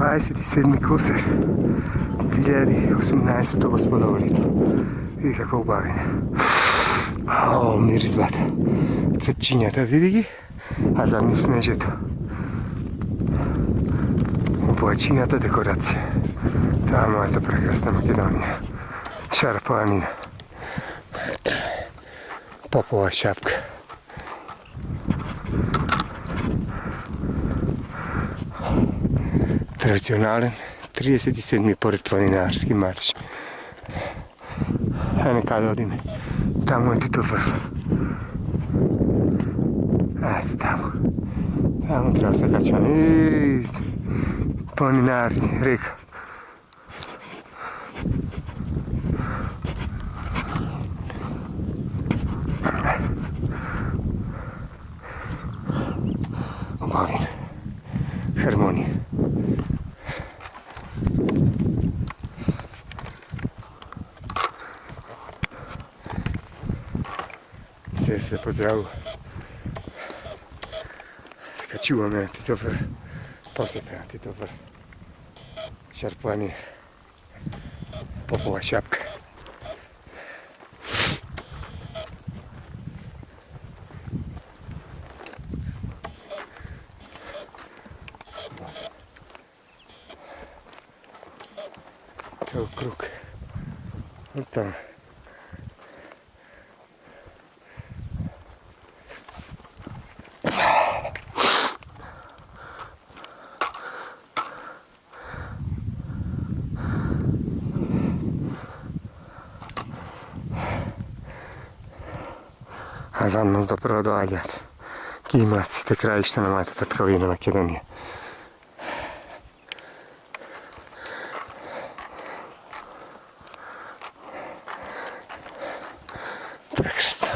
27. koser 2018. gospodovo ljeto. Vidi kako ubavine. O, miris bata. Цъчинята, види ги? А за нив снежето. Облачината декорация. Това е моята прекрасна Македония. Шарпланина. Попова шапка. Традиционален 37-ми поред планинарски марш. Нека да одиме. Тамо е Титов връв. Ето тамо. Тамо трябва да се качваме. Планинари, река. Обавин. Хармония. Се поздраво. Така чуваме на Титов връх. Посета на Титов връх. Шарпланина. Попова шапка. Цел круг. Вот там. А за нас доpravo doađat Kimlacite, krajište na moята татковина Македония. Прекрасно.